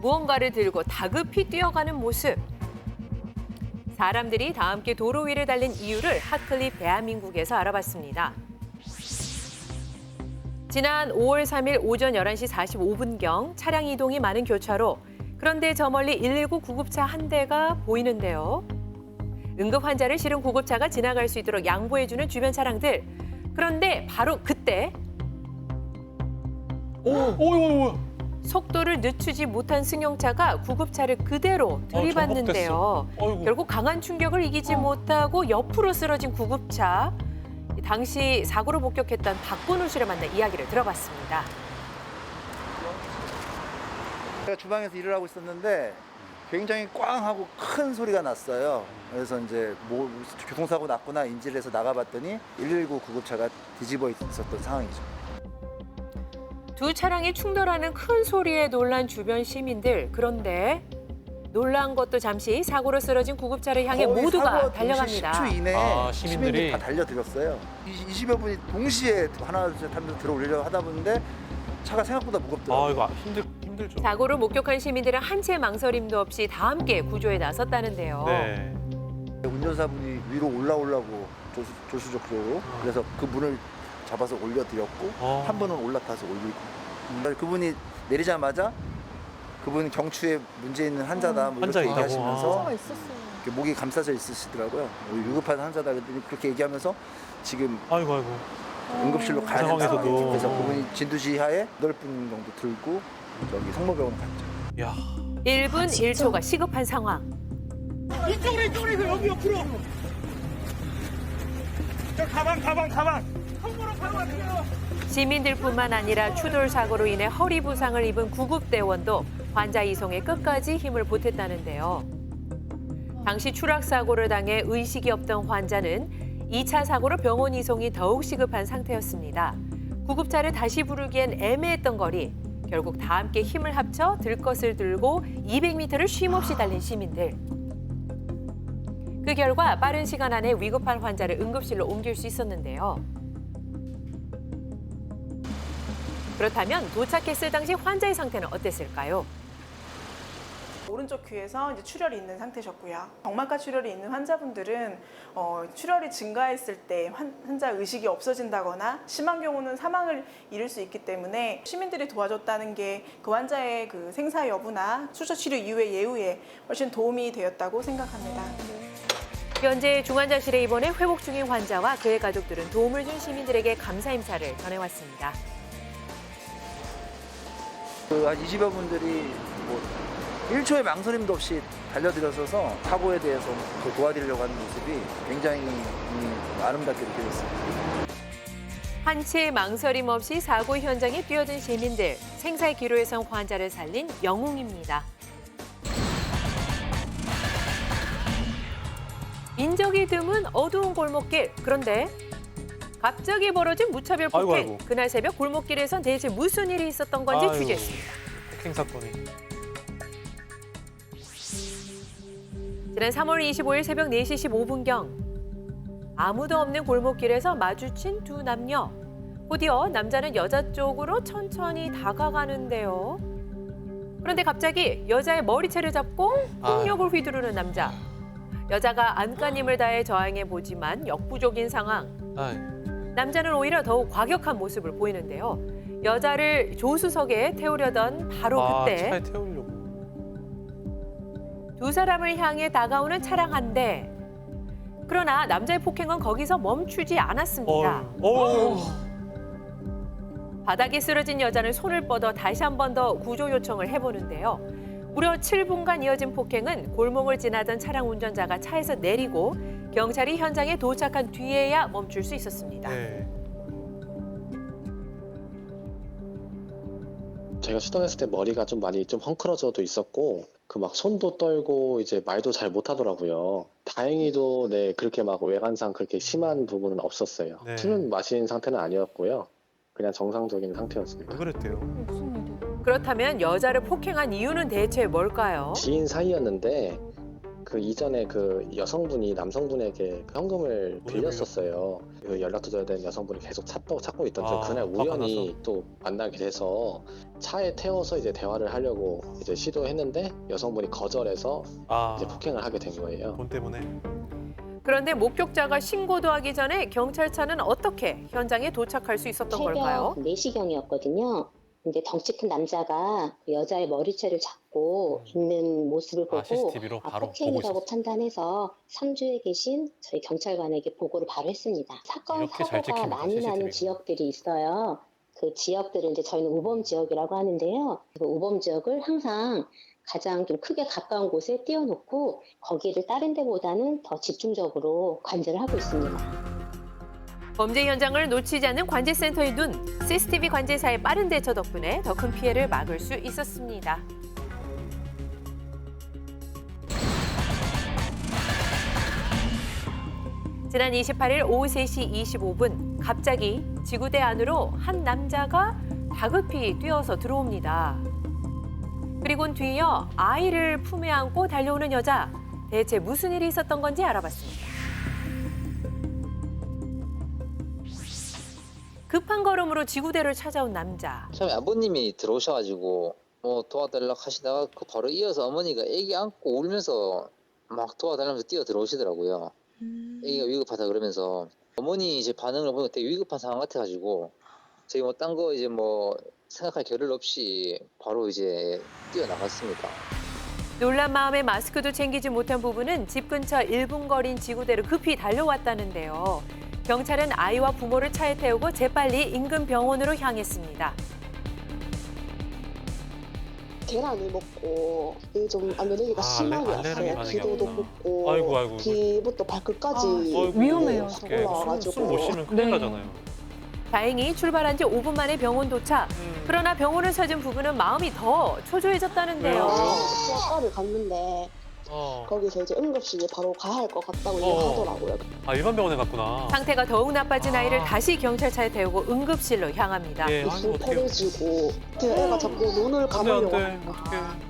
무언가를 들고 다급히 뛰어가는 모습. 사람들이 다 함께 도로 위를 달린 이유를 핫클립 대한민국에서 알아봤습니다. 지난 5월 3일 오전 11시 45분경 차량 이동이 많은 교차로. 그런데 저 멀리 119 구급차 한 대가 보이는데요. 응급 환자를 실은 구급차가 지나갈 수 있도록 양보해주는 주변 차량들. 그런데 바로 그때 속도를 늦추지 못한 승용차가 구급차를 그대로 들이받는데요. 결국 강한 충격을 이기지 못하고 옆으로 쓰러진 구급차. 당시 사고로 목격했던 박건우 씨를 만나 이야기를 들어봤습니다. 제가 주방에서 일을 하고 있었는데 굉장히 꽝 하고 큰 소리가 났어요. 그래서 이제 뭐 교통사고 났구나 인지를 해서 나가봤더니 119 구급차가 뒤집어 있었던 상황이죠. 두 차량이 충돌하는 큰 소리에 놀란 주변 시민들. 그런데 놀란 것도 잠시 사고로 쓰러진 구급차를 향해 모두가 달려갑니다. 10초 이내에 시민들이 시민들이 다 달려들었어요. 20여 분이 동시에 하나 둘 셋 하면서 들어 올리려고 하다 보는데 차가 생각보다 무겁더라고요. 이거 힘들죠. 사고를 목격한 시민들은 한 채 망설임도 없이 다 함께 구조에 나섰다는데요. 네. 운전사분이 위로 올라오려고 조수족으로 그래서 그 문을 잡아서 올려드렸고 한 분은 올라타서 올리고 그분이 내리자마자 그분 경추에 문제 있는 환자다 뭐 환자 이렇게 있다고. 얘기하시면서 이렇게 목이 감싸져 있으시더라고요. 유급한 환자다 그랬더니 그렇게 얘기하면서 지금 아이고. 응급실로 가야 그 된다. 상황에서도. 그래서 그분이 진두지하에 8분 정도 들고 저기 성모병원 갔죠. 야. 1분 1초가 시급한 상황. 이쪽으로 여기 옆으로. 저 가방. 손으로 가방 들어. 시민들뿐만 아니라 추돌 사고로 인해 허리 부상을 입은 구급대원도 환자 이송에 끝까지 힘을 보탰다는데요. 당시 추락 사고를 당해 의식이 없던 환자는 2차 사고로 병원 이송이 더욱 시급한 상태였습니다. 구급차를 다시 부르기엔 애매했던 거리. 결국 다 함께 힘을 합쳐 들 것을 들고 200m를 쉼없이 달린 시민들. 그 결과 빠른 시간 안에 위급한 환자를 응급실로 옮길 수 있었는데요. 그렇다면 도착했을 당시 환자의 상태는 어땠을까요? 오른쪽 귀에서 이제 출혈이 있는 상태셨고요. 정막하 출혈이 있는 환자분들은 출혈이 증가했을 때 환자 의식이 없어진다거나 심한 경우는 사망을 이를 수 있기 때문에 시민들이 도와줬다는 게 그 환자의 그 생사 여부나 수술 치료 이후의 예후에 훨씬 도움이 되었다고 생각합니다. 현재 중환자실에 입원해 회복 중인 환자와 그의 가족들은 도움을 준 시민들에게 감사 인사를 전해왔습니다. 한 20여 분들이 뭐 1초의 망설임도 없이 달려들어서서 사고에 대해서 도와드리려고 하는 모습이 굉장히 아름답게 느껴졌습니다. 한 채의 망설임 없이 사고 현장에 뛰어든 시민들. 생사의 기로에 선 환자를 살린 영웅입니다. 인적이 드문 어두운 골목길. 그런데 갑자기 벌어진 무차별 폭행. 아이고. 그날 새벽 골목길에선 대체 무슨 일이 있었던 건지 아이고. 취재했습니다. 폭행 사건이. 지난 3월 25일 새벽 4시 15분경 아무도 없는 골목길에서 마주친 두 남녀. 곧이어 남자는 여자 쪽으로 천천히 다가가는데요. 그런데 갑자기 여자의 머리채를 잡고 폭력을 휘두르는 남자. 여자가 안간힘을 다해 저항해보지만 역부족인 상황. 남자는 오히려 더욱 과격한 모습을 보이는데요. 여자를 조수석에 태우려던 바로 그때 차에 태우려고. 두 사람을 향해 다가오는 차량 한 대. 그러나 남자의 폭행은 거기서 멈추지 않았습니다. 바닥에 쓰러진 여자는 손을 뻗어 다시 한 번 더 구조 요청을 해보는데요. 무려 7분간 이어진 폭행은 골목을 지나던 차량 운전자가 차에서 내리고 경찰이 현장에 도착한 뒤에야 멈출 수 있었습니다. 네. 제가 수동했을 때 머리가 좀 많이 좀 헝클어져도 있었고 그 막 손도 떨고 이제 말도 잘 못하더라고요. 다행히도 네 그렇게 막 외관상 그렇게 심한 부분은 없었어요. 네. 술은 마신 상태는 아니었고요. 그냥 정상적인 상태였습니다. 왜 그랬대요? 그렇다면 여자를 폭행한 이유는 대체 뭘까요? 지인 사이였는데 그 이전에 그 여성분이 남성분에게 그 현금을 돈을 빌렸었어요. 그 연락도 줘야 되는 여성분이 계속 찾고 있던 중 그날 화가 우연히 또 만나게 돼서 차에 태워서 이제 대화를 하려고 이제 시도했는데 여성분이 거절해서 이제 폭행을 하게 된 거예요. 돈 때문에. 그런데 목격자가 신고도 하기 전에 경찰차는 어떻게 현장에 도착할 수 있었던 걸까요? 새벽 4시경이었거든요. 근데 덩치 큰 남자가 그 여자의 머리채를 잡고 있는 모습을 보고 CCTV로 바로 보고 폭행이라고 있었어. 판단해서 상주에 계신 저희 경찰관에게 보고를 바로 했습니다. 사건, 이렇게 잘 사고가 찍힙니다, 많이 나는 CCTV 가. 지역들이 있어요. 그 지역들은 이제 저희는 우범 지역이라고 하는데요. 그 우범 지역을 항상 가장 좀 크게 가까운 곳에 띄워놓고 거기를 다른 데보다는 더 집중적으로 관제를 하고 있습니다. 범죄 현장을 놓치지 않는 관제센터의 눈, CCTV 관제사의 빠른 대처 덕분에 더 큰 피해를 막을 수 있었습니다. 지난 28일 오후 3시 25분 갑자기 지구대 안으로 한 남자가 다급히 뛰어서 들어옵니다. 그리곤 뒤이어 아이를 품에 안고 달려오는 여자. 대체 무슨 일이 있었던 건지 알아봤습니다. 급한 걸음으로 지구대를 찾아온 남자. 처음에 아버님이 들어오셔가지고 뭐 도와달라고 하시다가 그 바로 이어서 어머니가 애기 안고 울면서 막 도와달라면서 뛰어 들어오시더라고요. 애기가 위급하다 그러면서 어머니 이제 반응을 보니까 되게 위급한 상황 같아가지고 저희 뭐 딴 거 이제 뭐 생각할 겨를 없이 바로 이제 뛰어나갔습니다. 놀란 마음에 마스크도 챙기지 못한 부부는 집 근처 1분 거리인 지구대로 급히 달려왔다는데요. 경찰은 아이와 부모를 차에 태우고 재빨리 인근 병원으로 향했습니다. 계란을 먹고 이게 좀 알레르기가 심하게 알레르기 왔어요. 기도도 반응이었구나. 붓고 아이고. 귀부터 발끝까지 위험해요. 확 올라와가지고 숨못 쉬면 큰일 나잖아요. 다행히 출발한 지 5분 만에 병원 도착. 그러나 병원을 찾은 부부는 마음이 더 초조해졌다는데요. 수학과를 갔는데 거기서 이제 응급실에 바로 가야 할 것 같다고 얘기하더라고요. 아, 일반 병원에 갔구나. 상태가 더욱 나빠진 아이를 다시 경찰차에 태우고 응급실로 향합니다. 예, 아니, 입술 어떡해요. 퍼레지고 애가 자꾸 눈을 안 돼, 감으려고 안 돼.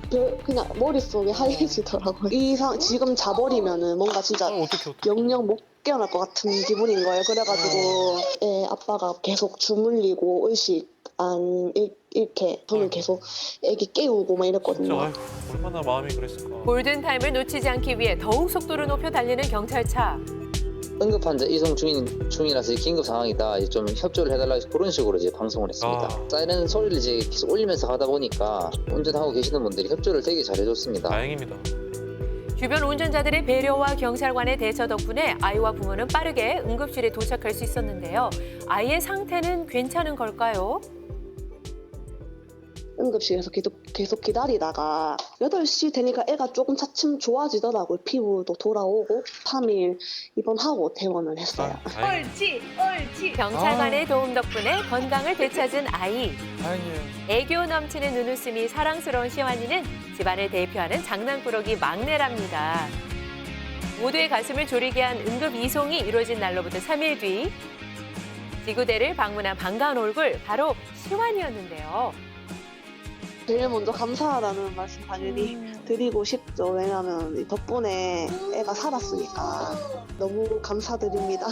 어떡해. 그냥 머릿속이 하얘지더라고요. 지금 자버리면은 뭔가 진짜 어떡해. 영영 못 깨어날 것 같은 기분인 거예요. 그래가지고 아빠가 계속 주물리고 의식 안 잃게 저는 계속 애기 깨우고 막 진짜 이랬거든요. 아이고, 얼마나 마음이 그랬을까. 골든타임을 놓치지 않기 위해 더욱 속도를 높여 달리는 경찰차. 응급환자 이송 중이라서 긴급 상황이다. 이제 좀 협조를 해달라 그런 식으로 이제 방송을 했습니다. 사이렌 소리를 이제 계속 올리면서 가다 보니까 운전하고 계시는 분들이 협조를 되게 잘해줬습니다. 다행입니다. 주변 운전자들의 배려와 경찰관의 대처 덕분에 아이와 부모는 빠르게 응급실에 도착할 수 있었는데요. 아이의 상태는 괜찮은 걸까요? 응급실에서 계속 기다리다가 8시 되니까 애가 조금 차츰 좋아지더라고요. 피부도 돌아오고 3일 입원하고 퇴원을 했어요. 다행이에요. 경찰관의 도움 덕분에 건강을 되찾은 아이. 다행이에요. 애교 넘치는 눈웃음이 사랑스러운 시완이는 집안을 대표하는 장난꾸러기 막내랍니다. 모두의 가슴을 졸이게 한 응급 이송이 이루어진 날로부터 3일 뒤 지구대를 방문한 반가운 얼굴 바로 시완이었는데요. 제일 먼저 감사하다는 말씀 당연히 드리고 싶죠. 왜냐하면 덕분에 애가 살았으니까 너무 감사드립니다.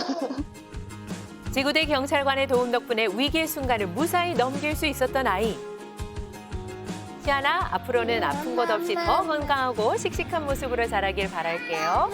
지구대 경찰관의 도움 덕분에 위기의 순간을 무사히 넘길 수 있었던 아이. 시아나, 앞으로는 아픈 것 없이 더 건강하고 씩씩한 모습으로 자라길 바랄게요.